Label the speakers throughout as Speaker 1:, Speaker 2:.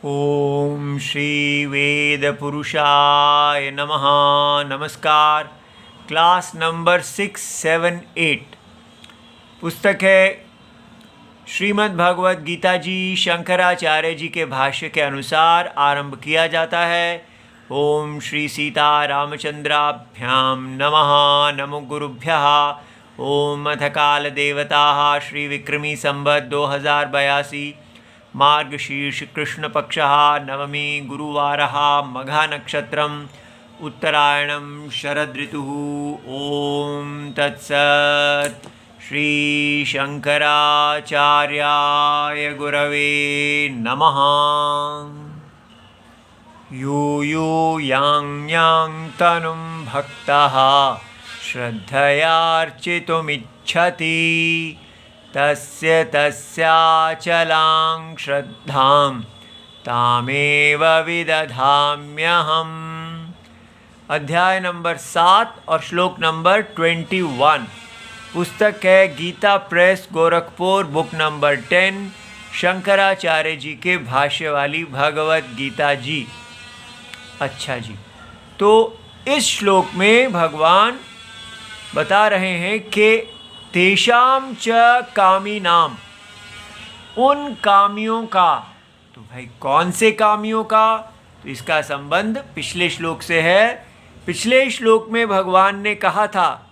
Speaker 1: ओम श्री वेद पुरुषाय नमः। नमस्कार। क्लास नंबर 678 पुस्तक है श्रीमद् भगवद गीता जी शंकराचार्य जी के भाष्य के अनुसार आरंभ किया जाता है। ओम श्री सीता रामचंद्राभ्याम नमः। नमो गुरुभ्यः। ओम अथ काल देवता श्री विक्रमी संवत् 2082 मार्गशीर्ष कृष्ण पक्षः नवमी गुरुवारः मघा नक्षत्रम् उत्तरायणं शरद ऋतुः। ओम तत्सत्। श्री शंकराचार्याय गुरवे नमः। यो यां यां तनुं भक्तः श्रद्धयार्चितुमिच्छति तस्य तस्याचलां श्रद्धां तामेव विदधाम्यहम्। अध्याय नंबर 7 और श्लोक नंबर 21। पुस्तक है Gita press Gorakhpur, book number 10, Shankaracharya ji के भाष्य वाली भगवद गीता जी। अच्छा जी, तो इस श्लोक में भगवान बता रहे हैं कि तेषाम च कामीनाम, उन कामियों का। तो भाई कौन से कामियों का? तो इसका संबंध पिछले श्लोक से है। पिछले श्लोक में भगवान ने कहा था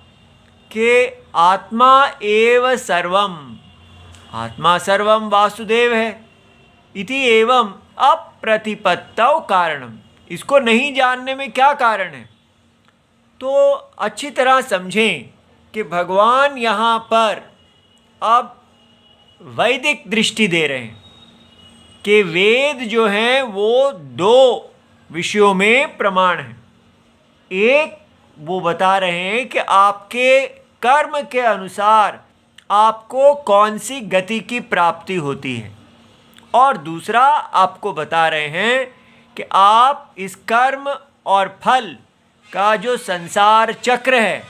Speaker 1: कि आत्मा एव सर्वम, आत्मा सर्वम वासुदेव है इति एवं अप्रतिपत्तौ कारणम। इसको नहीं जानने में क्या कारण है? तो अच्छी तरह समझें कि भगवान यहाँ पर अब वैदिक दृष्टि दे रहे हैं कि वेद जो हैं वो दो विषयों में प्रमाण हैं। एक वो बता रहे हैं कि आपके कर्म के अनुसार आपको कौन सी गति की प्राप्ति होती है, और दूसरा आपको बता रहे हैं कि आप इस कर्म और फल का जो संसार चक्र है,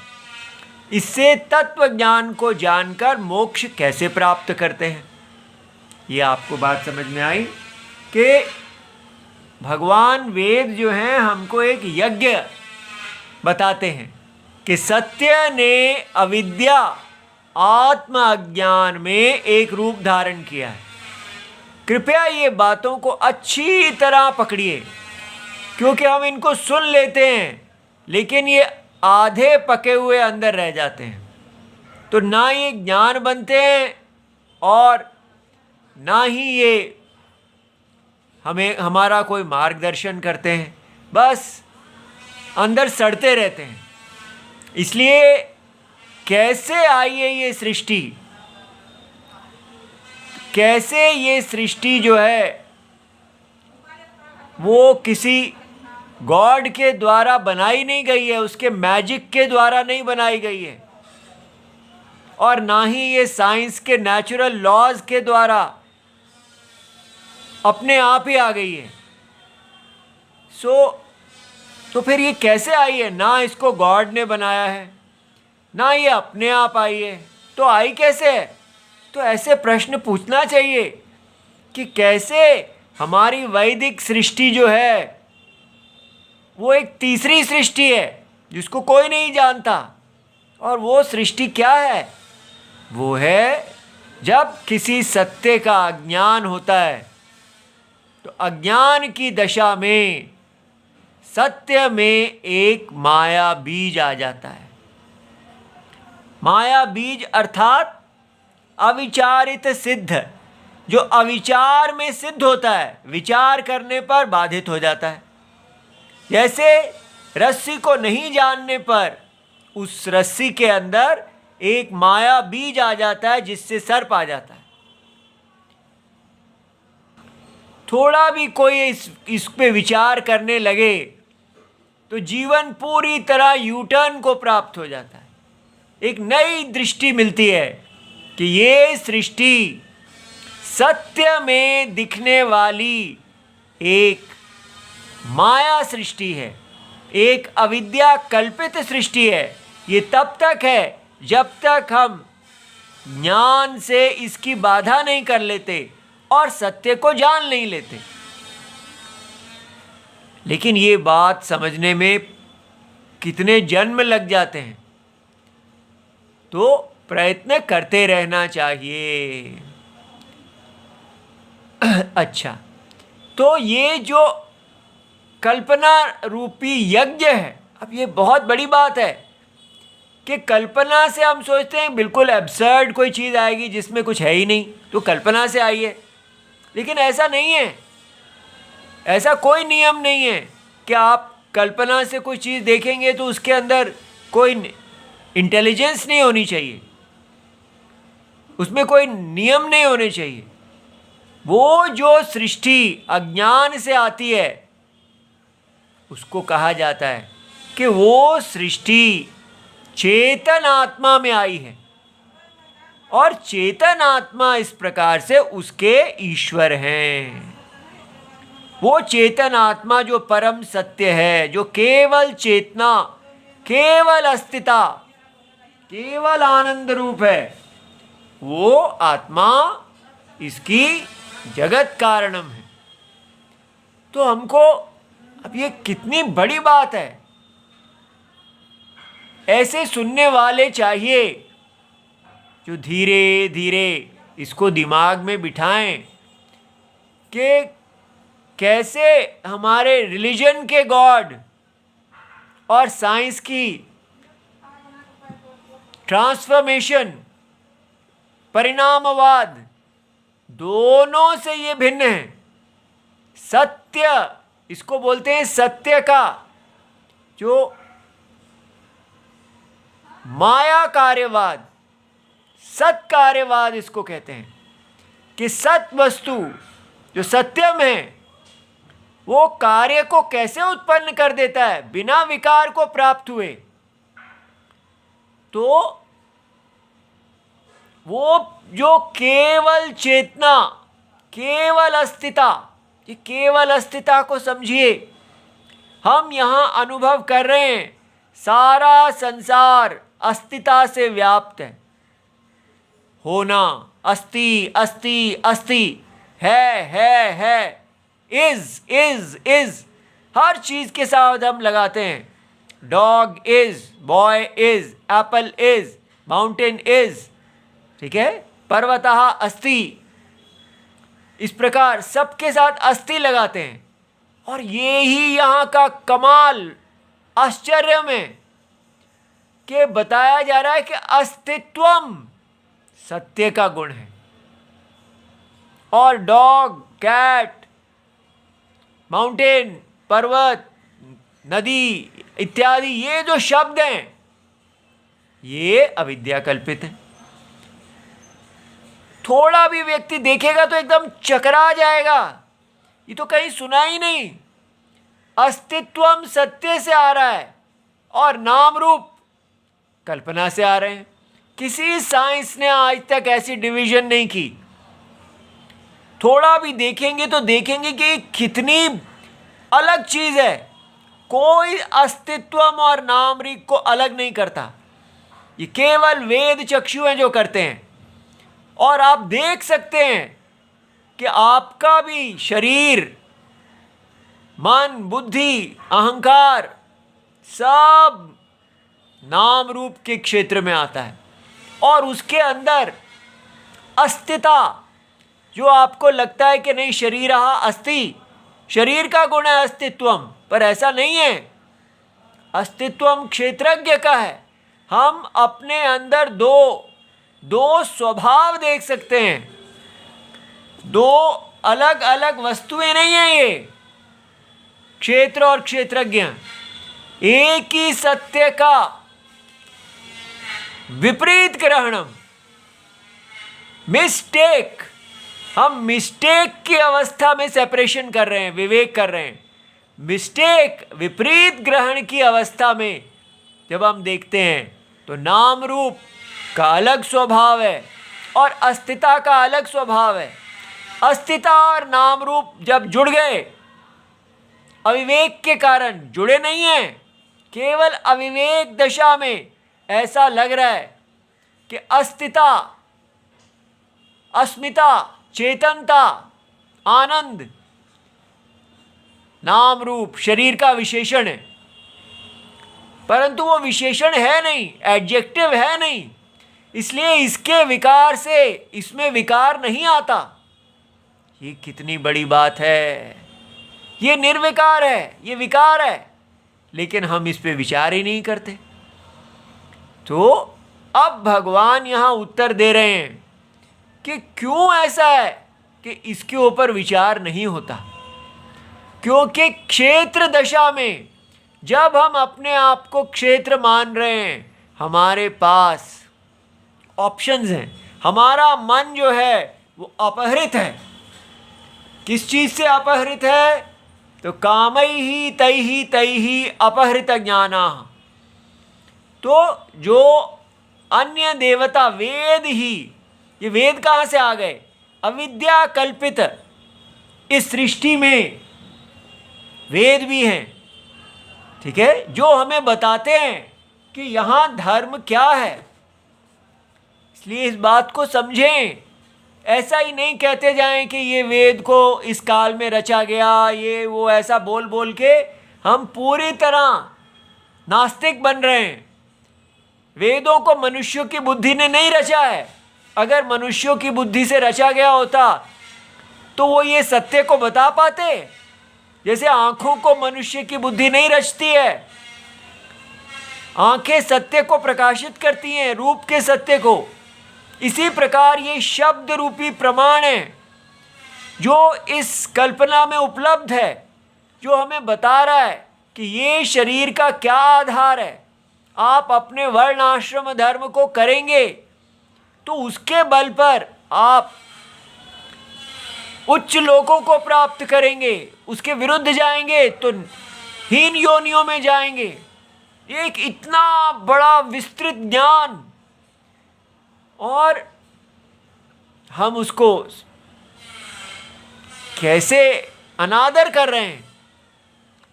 Speaker 1: इससे तत्व ज्ञान को जानकर मोक्ष कैसे प्राप्त करते हैं। ये आपको बात समझ में आई कि भगवान वेद जो हैं हमको एक यज्ञ बताते हैं कि सत्य ने अविद्या आत्म अज्ञान में एक रूप धारण किया है। कृपया ये बातों को अच्छी तरह पकड़िए, क्योंकि हम इनको सुन लेते हैं लेकिन ये आधे पके हुए अंदर रह जाते हैं। तो ना ये ज्ञान बनते हैं और ना ही ये हमारा कोई मार्गदर्शन करते हैं, बस अंदर सड़ते रहते हैं। इसलिए कैसे आई है ये सृष्टि, कैसे ये सृष्टि जो है वो किसी गॉड के द्वारा बनाई नहीं गई है, उसके मैजिक के द्वारा नहीं बनाई गई है, और ना ही ये साइंस के नेचुरल लॉज के द्वारा अपने आप ही आ गई है। तो फिर ये कैसे आई है? ना इसको गॉड ने बनाया है, ना ये अपने आप आई है, तो आई कैसे है? तो ऐसे प्रश्न पूछना चाहिए कि कैसे हमारी वैदिक सृष्टि जो है वो एक तीसरी सृष्टि है जिसको कोई नहीं जानता। और वो सृष्टि क्या है? वो है जब किसी सत्य का अज्ञान होता है, तो अज्ञान की दशा में सत्य में एक माया बीज आ जाता है। माया बीज अर्थात अविचारित सिद्ध, जो अविचार में सिद्ध होता है, विचार करने पर बाधित हो जाता है। जैसे रस्सी को नहीं जानने पर उस रस्सी के अंदर एक माया बीज आ जाता है जिससे सर्प आ जाता है। थोड़ा भी कोई इस पे विचार करने लगे तो जीवन पूरी तरह यूटर्न को प्राप्त हो जाता है। एक नई दृष्टि मिलती है कि ये सृष्टि सत्य में दिखने वाली एक माया सृष्टि है, एक अविद्या कल्पित सृष्टि है। ये तब तक है जब तक हम ज्ञान से इसकी बाधा नहीं कर लेते और सत्य को जान नहीं लेते। लेकिन ये बात समझने में कितने जन्म लग जाते हैं, तो प्रयत्न करते रहना चाहिए। अच्छा, तो ये जो कल्पना रूपी यज्ञ है, अब ये बहुत बड़ी बात है कि कल्पना से हम सोचते हैं बिल्कुल एब्सर्ड कोई चीज़ आएगी जिसमें कुछ है ही नहीं, तो कल्पना से आई है। लेकिन ऐसा नहीं है, ऐसा कोई नियम नहीं है कि आप कल्पना से कोई चीज़ देखेंगे तो उसके अंदर कोई इंटेलिजेंस नहीं होनी चाहिए, उसमें कोई नियम नहीं होने चाहिए। वो जो सृष्टि अज्ञान से आती है उसको कहा जाता है कि वो सृष्टि चेतन आत्मा में आई है, और चेतन आत्मा इस प्रकार से उसके ईश्वर हैं। वो चेतन आत्मा जो परम सत्य है, जो केवल चेतना, केवल अस्तित्व, केवल आनंद रूप है, वो आत्मा इसकी जगत कारणम है। तो हमको अब ये कितनी बड़ी बात है, ऐसे सुनने वाले चाहिए जो धीरे धीरे इसको दिमाग में बिठाएं कि कैसे हमारे रिलीजन के गॉड और साइंस की ट्रांसफॉर्मेशन, परिणामवाद, दोनों से ये भिन्न है। सत्य, इसको बोलते हैं सत्य का जो माया कार्यवाद, सत कार्यवाद इसको कहते हैं कि सत वस्तु जो सत्यम है वो कार्य को कैसे उत्पन्न कर देता है बिना विकार को प्राप्त हुए। तो वो जो केवल चेतना, केवल अस्तित्व, ये केवल अस्तित्व को समझिए। हम यहाँ अनुभव कर रहे हैं सारा संसार अस्तित्व से व्याप्त है। होना, अस्ति अस्ति अस्ति, है, इज, हर चीज के साथ हम लगाते हैं। Dog is, boy is, Apple is, mountain is, ठीक है, पर्वतः अस्ति, इस प्रकार सबके साथ अस्ति लगाते हैं। और ये ही यहाँ का कमाल आश्चर्य में कि बताया जा रहा है कि अस्तित्वम सत्य का गुण है। और डॉग, कैट, माउंटेन, पर्वत, नदी इत्यादि ये जो शब्द हैं ये अविद्या कल्पित हैं। थोड़ा भी व्यक्ति देखेगा तो एकदम चकरा जाएगा, ये तो कहीं सुना ही नहीं। अस्तित्वम सत्य से आ रहा है और नाम रूप कल्पना से आ रहे हैं। किसी साइंस ने आज तक ऐसी डिवीजन नहीं की। थोड़ा भी देखेंगे तो देखेंगे कि कितनी अलग चीज है। कोई अस्तित्वम और नामरीक को अलग नहीं करता, ये केवल वेद चक्षु हैं जो करते हैं। और आप देख सकते हैं कि आपका भी शरीर, मन, बुद्धि, अहंकार सब नाम रूप के क्षेत्र में आता है। और उसके अंदर अस्तित्व, जो आपको लगता है कि नहीं शरीर अस्ति, शरीर का गुण है अस्तित्वम, पर ऐसा नहीं है। अस्तित्वम क्षेत्रज्ञ का है। हम अपने अंदर दो स्वभाव देख सकते हैं, दो अलग अलग वस्तुएं नहीं है ये, क्षेत्र और क्षेत्रज्ञ एक ही सत्य का विपरीत ग्रहणम, मिस्टेक। हम मिस्टेक की अवस्था में सेपरेशन कर रहे हैं, विवेक कर रहे हैं। मिस्टेक, विपरीत ग्रहण की अवस्था में जब हम देखते हैं तो नाम रूप का अलग स्वभाव है और अस्तित्व का अलग स्वभाव है। अस्तित्व और नाम रूप जब जुड़ गए, अविवेक के कारण जुड़े नहीं हैं, केवल अविवेक दशा में ऐसा लग रहा है कि अस्तित्व, अस्मिता, चेतनता, आनंद नाम रूप शरीर का विशेषण है, परंतु वो विशेषण है नहीं, एडजेक्टिव है नहीं, इसलिए इसके विकार से इसमें विकार नहीं आता। ये कितनी बड़ी बात है। ये निर्विकार है, ये विकार है, लेकिन हम इस पे विचार ही नहीं करते। तो अब भगवान यहाँ उत्तर दे रहे हैं कि क्यों ऐसा है कि इसके ऊपर विचार नहीं होता। क्योंकि क्षेत्र दशा में जब हम अपने आप को क्षेत्र मान रहे हैं, हमारे पास ऑप्शंस हैं। हमारा मन जो है वो अपहृत है। किस चीज़ से अपहृत है? तो कामैहि तैहि अपहृत ज्ञाना। तो जो अन्य देवता वेद ही, ये वेद कहाँ से आ गए? अविद्या कल्पित इस सृष्टि में वेद भी हैं, ठीक है, जो हमें बताते हैं कि यहाँ धर्म क्या है। इसलिए इस बात को समझें। ऐसा ही नहीं कहते जाएं कि ये वेद को इस काल में रचा गया, ये वो, ऐसा बोल बोल के हम पूरी तरह नास्तिक बन रहे हैं। वेदों को मनुष्यों की बुद्धि ने नहीं रचा है। अगर मनुष्यों की बुद्धि से रचा गया होता तो वो ये सत्य को बता पाते। जैसे आंखों को मनुष्य की बुद्धि नहीं रचती है, आंखें सत्य को प्रकाशित करती हैं, रूप के सत्य को। इसी प्रकार ये शब्द रूपी प्रमाण है जो इस कल्पना में उपलब्ध है, जो हमें बता रहा है कि ये शरीर का क्या आधार है। आप अपने वर्ण आश्रम धर्म को करेंगे तो उसके बल पर आप उच्च लोकों को प्राप्त करेंगे, उसके विरुद्ध जाएंगे तो हीन योनियों में जाएंगे। एक इतना बड़ा विस्तृत ज्ञान, और हम उसको कैसे अनादर कर रहे हैं,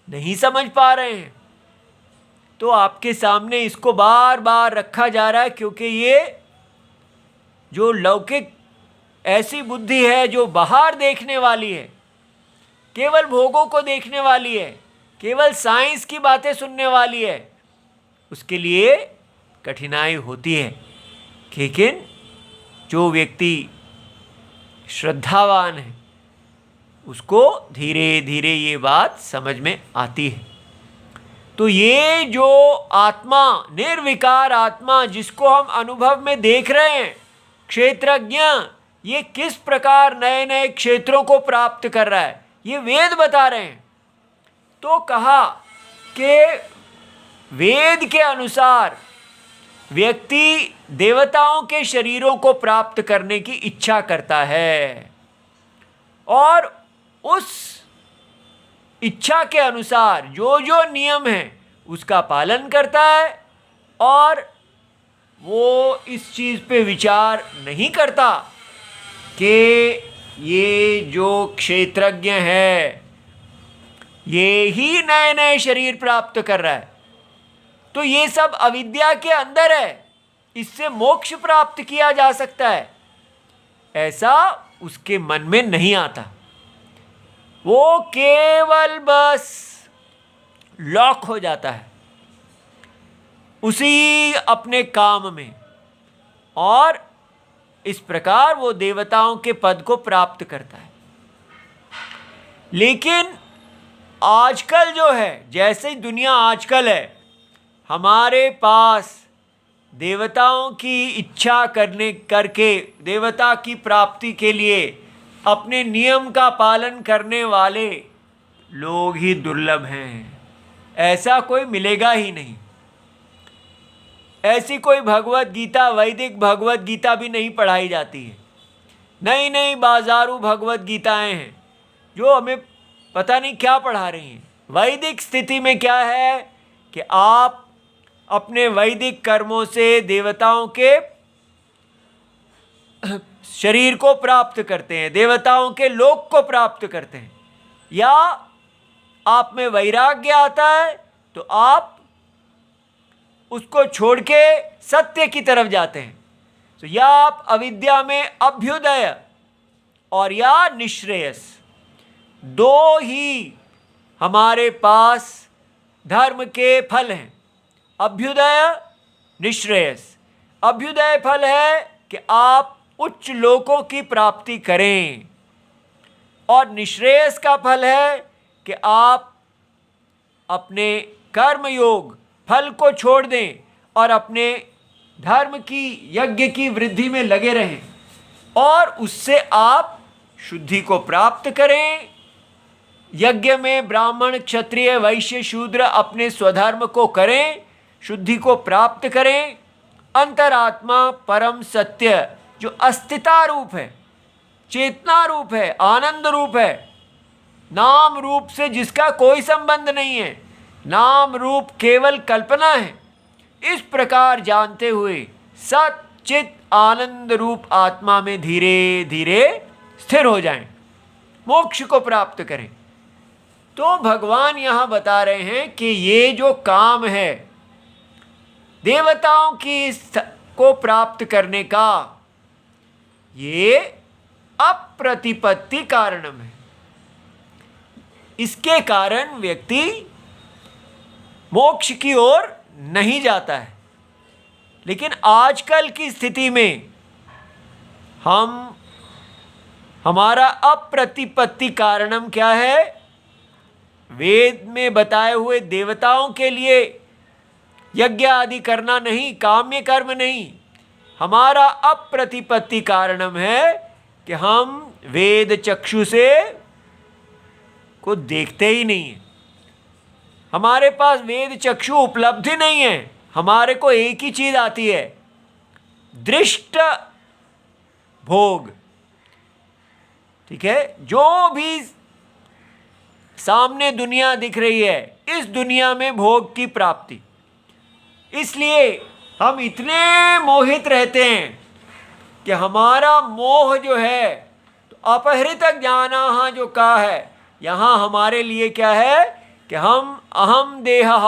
Speaker 1: नहीं समझ पा रहे हैं। तो आपके सामने इसको बार बार रखा जा रहा है, क्योंकि ये जो लौकिक ऐसी बुद्धि है जो बाहर देखने वाली है, केवल भोगों को देखने वाली है, केवल साइंस की बातें सुनने वाली है, उसके लिए कठिनाई होती है। लेकिन जो व्यक्ति श्रद्धावान है उसको धीरे धीरे ये बात समझ में आती है। तो ये जो आत्मा, निर्विकार आत्मा जिसको हम अनुभव में देख रहे हैं, क्षेत्रज्ञ, ये किस प्रकार नए नए क्षेत्रों को प्राप्त कर रहा है, ये वेद बता रहे हैं। तो कहा कि वेद के अनुसार व्यक्ति देवताओं के शरीरों को प्राप्त करने की इच्छा करता है, और उस इच्छा के अनुसार जो जो नियम है उसका पालन करता है, और वो इस चीज़ पे विचार नहीं करता कि ये जो क्षेत्रज्ञ है ये ही नए नए शरीर प्राप्त कर रहा है, तो ये सब अविद्या के अंदर है, इससे मोक्ष प्राप्त किया जा सकता है, ऐसा उसके मन में नहीं आता। वो केवल बस लॉक हो जाता है उसी अपने काम में, और इस प्रकार वो देवताओं के पद को प्राप्त करता है। लेकिन आजकल जो है, जैसे दुनिया आजकल है, हमारे पास देवताओं की इच्छा करके देवता की प्राप्ति के लिए अपने नियम का पालन करने वाले लोग ही दुर्लभ हैं। ऐसा कोई मिलेगा ही नहीं। ऐसी कोई भगवत गीता, वैदिक भगवत गीता भी नहीं पढ़ाई जाती है। नई नई बाजारू भगवत गीताएं हैं जो हमें पता नहीं क्या पढ़ा रही हैं। वैदिक स्थिति में क्या है कि आप अपने वैदिक कर्मों से देवताओं के शरीर को प्राप्त करते हैं, देवताओं के लोक को प्राप्त करते हैं, या आप में वैराग्य आता है तो आप उसको छोड़ के सत्य की तरफ जाते हैं। तो या आप अविद्या में अभ्युदय और या निश्रेयस, दो ही हमारे पास धर्म के फल हैं। अभ्युदय, निश्रेयस। अभ्युदय फल है कि आप उच्च लोकों की प्राप्ति करें, और निश्रेयस का फल है कि आप अपने कर्म योग फल को छोड़ दें और अपने धर्म की, यज्ञ की वृद्धि में लगे रहें, और उससे आप शुद्धि को प्राप्त करें। यज्ञ में ब्राह्मण, क्षत्रिय, वैश्य, शूद्र अपने स्वधर्म को करें, शुद्धि को प्राप्त करें। अंतरात्मा परम सत्य जो अस्तिता रूप है, चेतना रूप है, आनंद रूप है, नाम रूप से जिसका कोई संबंध नहीं है, नाम रूप केवल कल्पना है, इस प्रकार जानते हुए सत चित आनंद रूप आत्मा में धीरे धीरे स्थिर हो जाएं, मोक्ष को प्राप्त करें। तो भगवान यहां बता रहे हैं कि ये जो काम है देवताओं की को प्राप्त करने का, ये अप्रतिपत्ति कारणम है। इसके कारण व्यक्ति मोक्ष की ओर नहीं जाता है। लेकिन आजकल की स्थिति में हमारा अप्रतिपत्ति कारणम क्या है? वेद में बताए हुए देवताओं के लिए यज्ञ आदि करना नहीं, काम्य कर्म नहीं। हमारा अप्रतिपत्ति कारणम है कि हम वेद चक्षु से को देखते ही नहीं है। हमारे पास वेद चक्षु उपलब्धि नहीं है। हमारे को एक ही चीज आती है, दृष्ट भोग। ठीक है, जो भी सामने दुनिया दिख रही है, इस दुनिया में भोग की प्राप्ति। इसलिए हम इतने मोहित रहते हैं कि हमारा मोह जो है, तो अपहृत ज्ञानः जो कहा है, यहाँ हमारे लिए क्या है कि हम अहम देहः,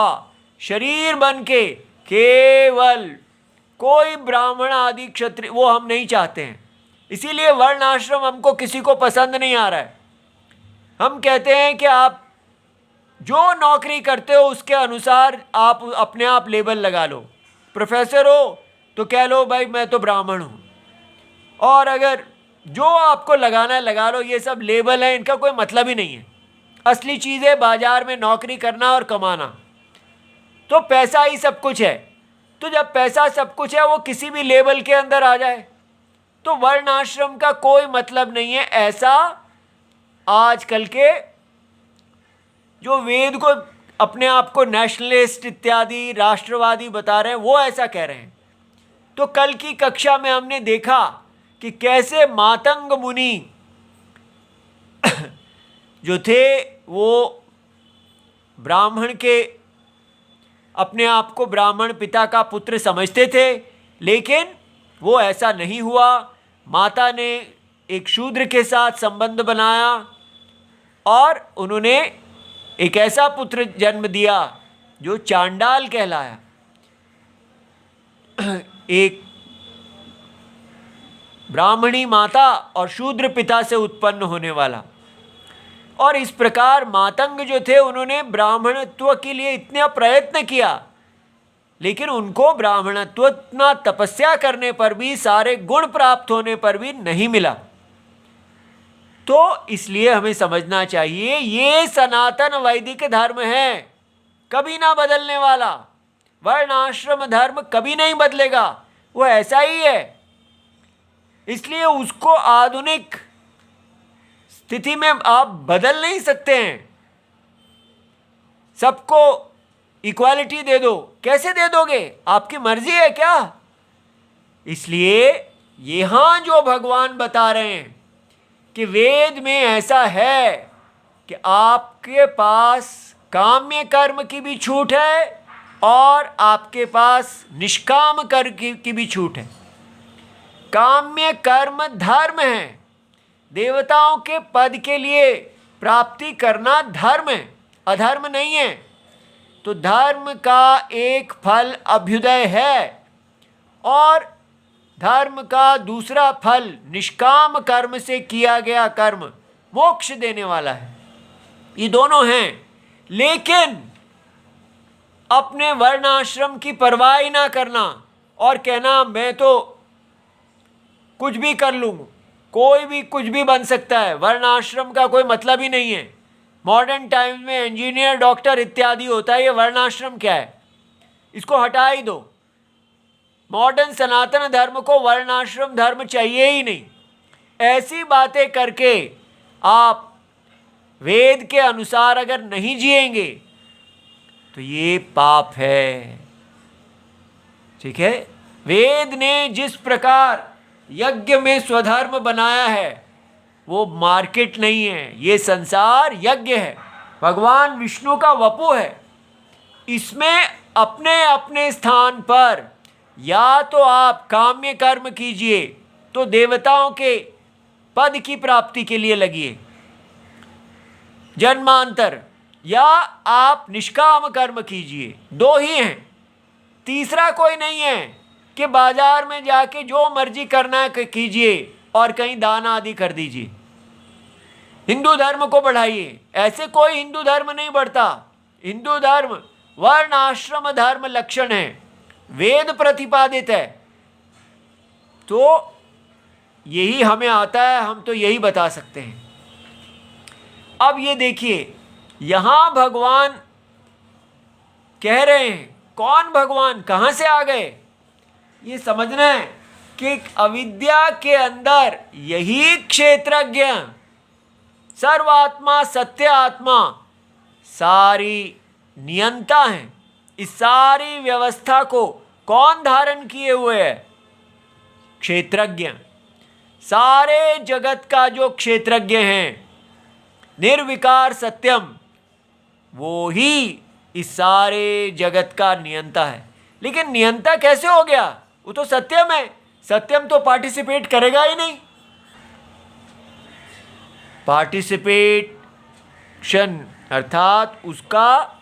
Speaker 1: शरीर बन के केवल कोई ब्राह्मण आदि क्षत्रिय वो हम नहीं चाहते हैं। इसीलिए वर्ण आश्रम हमको किसी को पसंद नहीं आ रहा है। हम कहते हैं कि आप जो नौकरी करते हो उसके अनुसार आप अपने आप लेबल लगा लो। प्रोफेसर हो तो कह लो भाई मैं तो ब्राह्मण हूँ, और अगर जो आपको लगाना है लगा लो। ये सब लेबल है, इनका कोई मतलब ही नहीं है। असली चीज़ है बाजार में नौकरी करना और कमाना। तो पैसा ही सब कुछ है। तो जब पैसा सब कुछ है, वो किसी भी लेबल के अंदर आ जाए तो वर्ण आश्रम का कोई मतलब नहीं है। ऐसा आजकल के जो वेद को अपने आप को नेशनलिस्ट इत्यादि राष्ट्रवादी बता रहे हैं, वो ऐसा कह रहे हैं। तो कल की कक्षा में हमने देखा कि कैसे मातंग मुनि जो थे वो ब्राह्मण के, अपने आप को ब्राह्मण पिता का पुत्र समझते थे, लेकिन वो ऐसा नहीं हुआ। माता ने एक शूद्र के साथ संबंध बनाया और उन्होंने एक ऐसा पुत्र जन्म दिया जो चांडाल कहलाया, एक ब्राह्मणी माता और शूद्र पिता से उत्पन्न होने वाला। और इस प्रकार मातंग जो थे, उन्होंने ब्राह्मणत्व के लिए इतना प्रयत्न किया, लेकिन उनको ब्राह्मणत्व इतना तपस्या करने पर भी, सारे गुण प्राप्त होने पर भी नहीं मिला। तो इसलिए हमें समझना चाहिए ये सनातन वैदिक धर्म है, कभी ना बदलने वाला। वर्ण आश्रम धर्म कभी नहीं बदलेगा, वो ऐसा ही है। इसलिए उसको आधुनिक स्थिति में आप बदल नहीं सकते हैं। सबको इक्वालिटी दे दो, कैसे दे दोगे? आपकी मर्जी है क्या? इसलिए यहां जो भगवान बता रहे हैं कि वेद में ऐसा है कि आपके पास काम्य कर्म की भी छूट है और आपके पास निष्काम कर्म की भी छूट है। काम्य कर्म धर्म है, देवताओं के पद के लिए प्राप्ति करना धर्म है, अधर्म नहीं है। तो धर्म का एक फल अभ्युदय है और धर्म का दूसरा फल निष्काम कर्म से किया गया कर्म मोक्ष देने वाला है। ये दोनों हैं। लेकिन अपने वर्ण आश्रम की परवाह ही ना करना और कहना मैं तो कुछ भी कर लूँ, कोई भी कुछ भी बन सकता है, वर्ण आश्रम का कोई मतलब ही नहीं है। मॉडर्न टाइम में इंजीनियर, डॉक्टर इत्यादि होता है, ये वर्ण आश्रम क्या है, इसको हटा ही दो। मॉडर्न सनातन धर्म को वर्णाश्रम धर्म चाहिए ही नहीं। ऐसी बातें करके आप वेद के अनुसार अगर नहीं जिएंगे तो ये पाप है। ठीक है, वेद ने जिस प्रकार यज्ञ में स्वधर्म बनाया है वो मार्केट नहीं है, ये संसार यज्ञ है, भगवान विष्णु का वपु है। इसमें अपने अपने स्थान पर या तो आप काम्य कर्म कीजिए तो देवताओं के पद की प्राप्ति के लिए लगिए जन्मांतर, या आप निष्काम कर्म कीजिए, दो ही हैं, तीसरा कोई नहीं है कि बाजार में जाके जो मर्जी करना है कीजिए और कहीं दान आदि कर दीजिए, हिंदू धर्म को बढ़ाइए। ऐसे कोई हिंदू धर्म नहीं बढ़ता। हिंदू धर्म वर्ण आश्रम धर्म लक्षण है, वेद प्रतिपादित है, तो यही हमें आता है, हम तो यही बता सकते हैं। अब ये देखिए, यहां भगवान कह रहे हैं, कौन भगवान, कहां से आ गए, ये समझना है कि अविद्या के अंदर यही क्षेत्रज्ञ, सर्वात्मा, सत्य आत्मा सारी नियंता हैं। इस सारी व्यवस्था को कौन धारण किए हुए है, क्षेत्रज्ञ। सारे जगत का जो क्षेत्रज्ञ हैं, निर्विकार सत्यम, वो ही इस सारे जगत का नियंता है। लेकिन नियंता कैसे हो गया, वो तो सत्यम है, सत्यम तो पार्टिसिपेट करेगा ही नहीं। पार्टिसिपेशन अर्थात उसका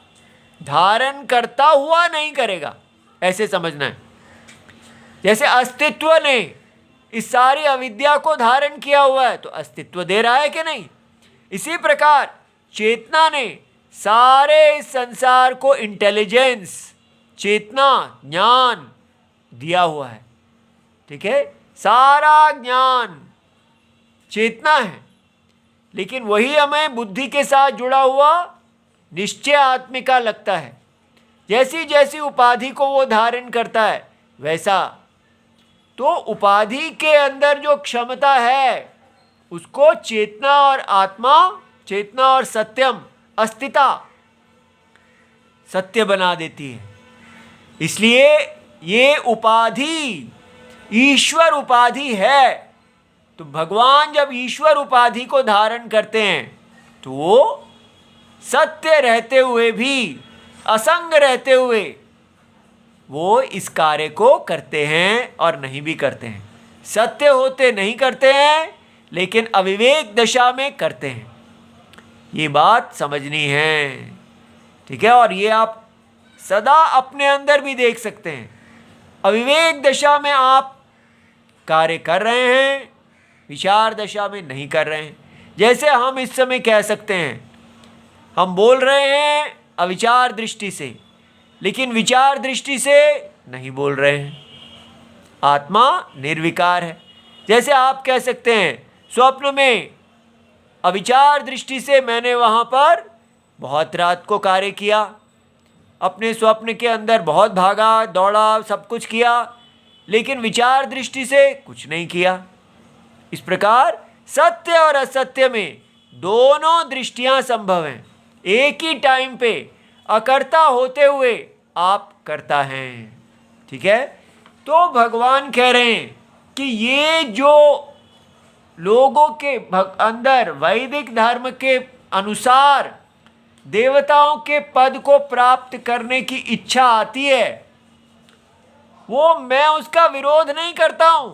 Speaker 1: धारण करता हुआ नहीं करेगा, ऐसे समझना है। जैसे अस्तित्व ने इस सारी अविद्या को धारण किया हुआ है तो अस्तित्व दे रहा है कि नहीं, इसी प्रकार चेतना ने सारे इस संसार को इंटेलिजेंस, चेतना, ज्ञान दिया हुआ है। ठीक है, सारा ज्ञान चेतना है, लेकिन वही हमें बुद्धि के साथ जुड़ा हुआ निश्चय आत्मिका लगता है। जैसी जैसी उपाधि को वो धारण करता है वैसा, तो उपाधि के अंदर जो क्षमता है उसको चेतना और आत्मा, चेतना और सत्यम, अस्तिता सत्य बना देती है। इसलिए ये उपाधि ईश्वर उपाधि है। तो भगवान जब ईश्वर उपाधि को धारण करते हैं तो वो सत्य रहते हुए भी, असंग रहते हुए वो इस कार्य को करते हैं और नहीं भी करते हैं। सत्य होते नहीं करते हैं, लेकिन अविवेक दशा में करते हैं। ये बात समझनी है। ठीक है, और ये आप सदा अपने अंदर भी देख सकते हैं। अविवेक दशा में आप कार्य कर रहे हैं, विचार दशा में नहीं कर रहे हैं। जैसे हम इस समय कह सकते हैं, हम बोल रहे हैं अविचार दृष्टि से, लेकिन विचार दृष्टि से नहीं बोल रहे हैं। आत्मा निर्विकार है। जैसे आप कह सकते हैं स्वप्न में अविचार दृष्टि से मैंने वहाँ पर बहुत रात को कार्य किया, अपने स्वप्न के अंदर बहुत भागा दौड़ा, सब कुछ किया, लेकिन विचार दृष्टि से कुछ नहीं किया। इस प्रकार सत्य और असत्य में दोनों दृष्टियां संभव हैं। एक ही टाइम पे अकर्ता होते हुए आप करता हैं। ठीक है, तो भगवान कह रहे हैं कि ये जो लोगों के अंदर वैदिक धर्म के अनुसार देवताओं के पद को प्राप्त करने की इच्छा आती है, वो मैं उसका विरोध नहीं करता हूं।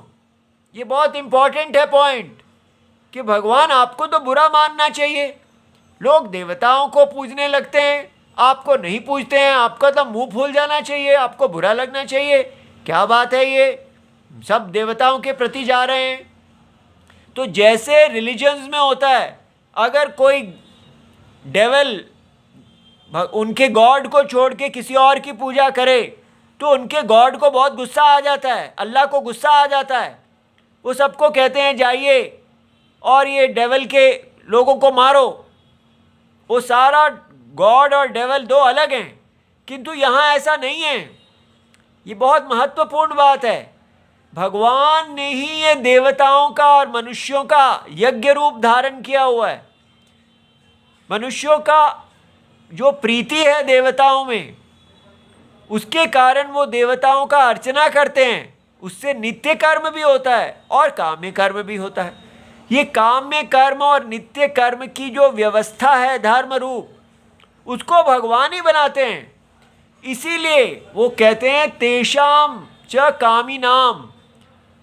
Speaker 1: ये बहुत इंपॉर्टेंट है पॉइंट, कि भगवान आपको तो बुरा मानना चाहिए। लोग देवताओं को पूजने लगते हैं, आपको नहीं पूजते हैं, आपका तो मुंह फूल जाना चाहिए, आपको बुरा लगना चाहिए। क्या बात है, ये सब देवताओं के प्रति जा रहे हैं। तो जैसे रिलीजन्स में होता है, अगर कोई डेविल उनके गॉड को छोड़ के किसी और की पूजा करे तो उनके गॉड को बहुत गुस्सा आ जाता है, अल्लाह को गुस्सा आ जाता है। वो सबको कहते हैं जाइए और ये डेवल के लोगों को मारो। वो सारा गॉड और डेवल दो अलग हैं, किंतु यहाँ ऐसा नहीं है। ये बहुत महत्वपूर्ण बात है। भगवान ने ही ये देवताओं का और मनुष्यों का यज्ञ रूप धारण किया हुआ है। मनुष्यों का जो प्रीति है देवताओं में, उसके कारण वो देवताओं का अर्चना करते हैं। उससे नित्य कर्म भी होता है और काम्य कर्म भी होता है। ये काम्य कर्म और नित्य कर्म की जो व्यवस्था है धर्म रूप, उसको भगवान ही बनाते हैं। इसीलिए वो कहते हैं तेषाम च कामी नाम।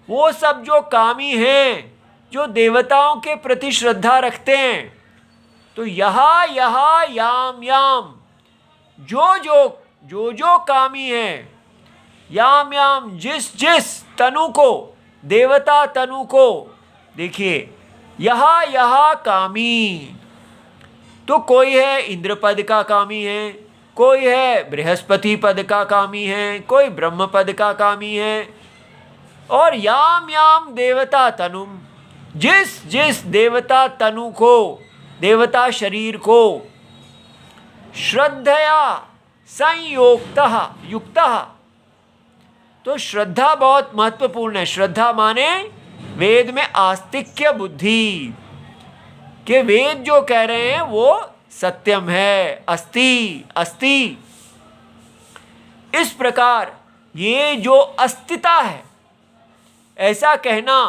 Speaker 1: वो सब जो कामी हैं, जो देवताओं के प्रति श्रद्धा रखते हैं, तो यहाँ यहाँ याम याम, जो कामी हैं, याम याम जिस जिस तनु को, देवता तनु को, देखिए यहाँ यहाँ कामी, तो कोई है इंद्र पद का कामी है, कोई है बृहस्पति पद का कामी है, कोई ब्रह्म पद का कामी है। और याम याम देवता तनुम, जिस जिस देवता तनु को, देवता शरीर को श्रद्धया संयोक्तः युक्तः। तो श्रद्धा बहुत महत्वपूर्ण है। श्रद्धा माने वेद में आस्तिक्य बुद्धि, कि वेद जो कह रहे हैं वो सत्यम है, अस्ति अस्ति। इस प्रकार ये जो अस्तिता है, ऐसा कहना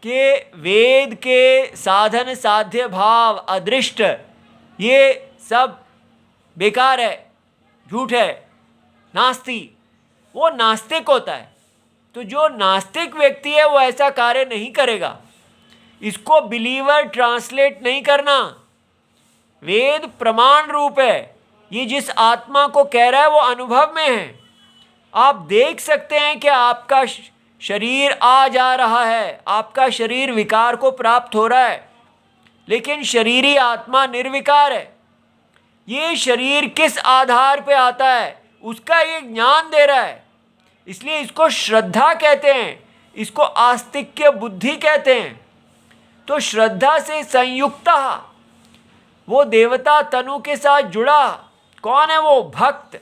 Speaker 1: कि वेद के साधन साध्य भाव अदृष्ट ये सब बेकार है, झूठ है, नास्ति, वो नास्तिक होता है। तो जो नास्तिक व्यक्ति है वो ऐसा कार्य नहीं करेगा। इसको बिलीवर ट्रांसलेट नहीं करना। वेद प्रमाण रूप है। ये जिस आत्मा को कह रहा है वो अनुभव में है। आप देख सकते हैं कि आपका शरीर आ जा रहा है, आपका शरीर विकार को प्राप्त हो रहा है, लेकिन शरीरी आत्मा निर्विकार है। ये शरीर किस आधार पे आता है उसका ये ज्ञान दे रहा है। इसलिए इसको श्रद्धा कहते हैं, इसको आस्तिक्य बुद्धि कहते हैं। तो श्रद्धा से संयुक्त वो देवता तनु के साथ जुड़ा। कौन है वो? भक्त।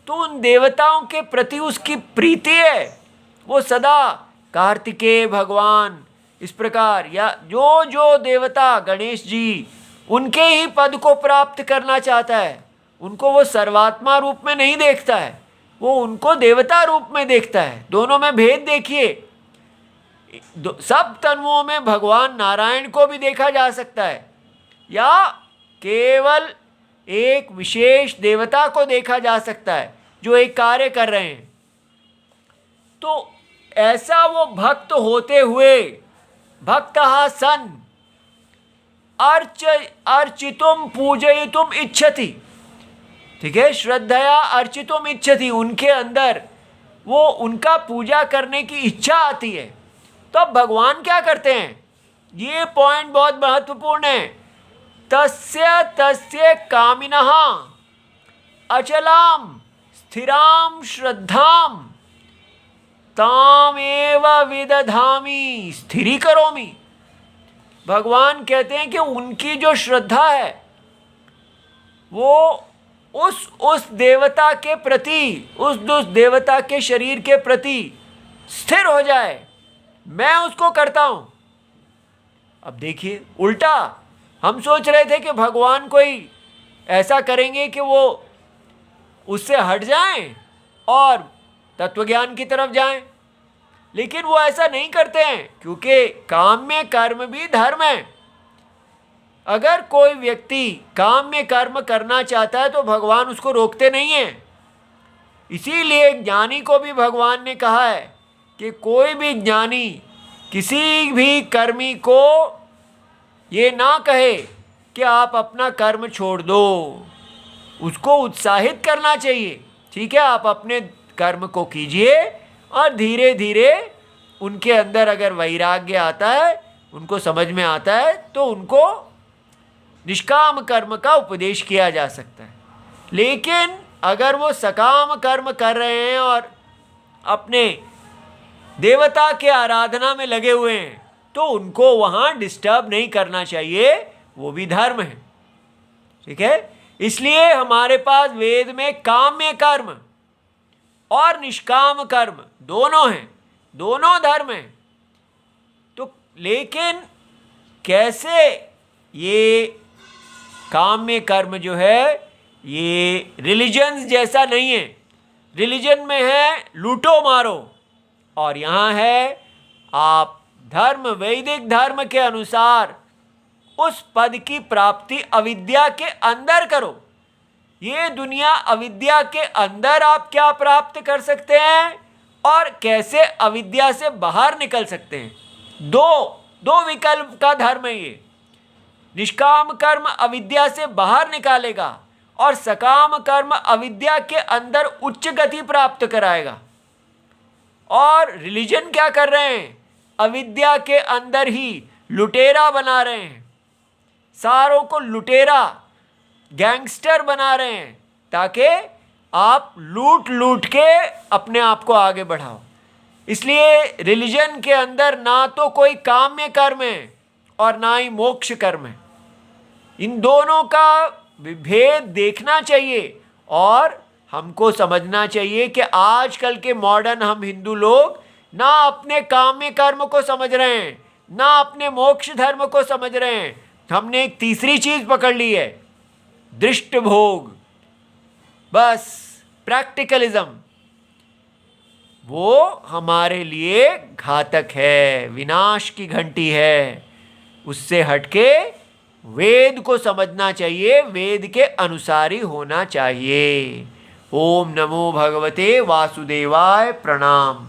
Speaker 1: तो उन देवताओं के प्रति उसकी प्रीति है। वो सदा कार्तिकेय भगवान इस प्रकार, या जो जो देवता, गणेश जी, उनके ही पद को प्राप्त करना चाहता है। उनको वो सर्वात्मा रूप में नहीं देखता है, वो उनको देवता रूप में देखता है। दोनों में भेद देखिए। सब तनुओं में भगवान नारायण को भी देखा जा सकता है, या केवल एक विशेष देवता को देखा जा सकता है जो एक कार्य कर रहे हैं। तो ऐसा वो भक्त होते हुए, भक्तः सन अर्चितुम पूजयितुम इच्छति। ठीक है, श्रद्धया अर्चितुम इच्छति, उनके अंदर वो उनका पूजा करने की इच्छा आती है। तो अब भगवान क्या करते हैं? ये पॉइंट बहुत महत्वपूर्ण है। तस्य तस्य कामिनः अचलाम स्थिराम श्रद्धाम तामेव विदधामि स्थिरीकरोमि। भगवान कहते हैं कि उनकी जो श्रद्धा है वो उस देवता के प्रति, उस देवता के शरीर के प्रति स्थिर हो जाए, मैं उसको करता हूं। अब देखिए उल्टा, हम सोच रहे थे कि भगवान कोई ऐसा करेंगे कि वो उससे हट जाएं और तत्वज्ञान की तरफ जाएं, लेकिन वो ऐसा नहीं करते हैं, क्योंकि काम्य कर्म भी धर्म है। अगर कोई व्यक्ति काम्य कर्म करना चाहता है तो भगवान उसको रोकते नहीं हैं। इसीलिए ज्ञानी को भी भगवान ने कहा है कि कोई भी ज्ञानी किसी भी कर्मी को ये ना कहे कि आप अपना कर्म छोड़ दो, उसको उत्साहित करना चाहिए। ठीक है, आप अपने कर्म को कीजिए और धीरे धीरे उनके अंदर अगर वैराग्य आता है, उनको समझ में आता है, तो उनको निष्काम कर्म का उपदेश किया जा सकता है। लेकिन अगर वो सकाम कर्म कर रहे हैं और अपने देवता के आराधना में लगे हुए हैं तो उनको वहाँ डिस्टर्ब नहीं करना चाहिए, वो भी धर्म है। ठीक है, इसलिए हमारे पास वेद में काम्य कर्म और निष्काम कर्म दोनों हैं, दोनों धर्म हैं। तो लेकिन कैसे ये काम्य कर्म जो है ये रिलीजन जैसा नहीं है। रिलीजन में है लूटो मारो, और यहाँ है आप धर्म, वैदिक धर्म के अनुसार उस पद की प्राप्ति अविद्या के अंदर करो। ये दुनिया अविद्या के अंदर आप क्या प्राप्त कर सकते हैं और कैसे अविद्या से बाहर निकल सकते हैं, दो विकल्प का धर्म है ये। निष्काम कर्म अविद्या से बाहर निकालेगा और सकाम कर्म अविद्या के अंदर उच्च गति प्राप्त कराएगा। और रिलीजन क्या कर रहे हैं, अविद्या के अंदर ही लुटेरा बना रहे हैं, सारों को लुटेरा गैंगस्टर बना रहे हैं ताकि आप लूट लूट के अपने आप को आगे बढ़ाओ। इसलिए रिलीजन के अंदर ना तो कोई काम्य कर्म है और ना ही मोक्ष कर्म है। इन दोनों का विभेद देखना चाहिए और हमको समझना चाहिए कि आजकल के मॉडर्न हम हिंदू लोग ना अपने काम्य कर्म को समझ रहे हैं, ना अपने मोक्ष धर्म को समझ रहे हैं। हमने एक तीसरी चीज पकड़ ली है, दृष्ट भोग, बस प्रैक्टिकलिज्म। वो हमारे लिए घातक है, विनाश की घंटी है। उससे हटके वेद को समझना चाहिए, वेद के अनुसारी होना चाहिए। ओम नमो भगवते वासुदेवाय। प्रणाम।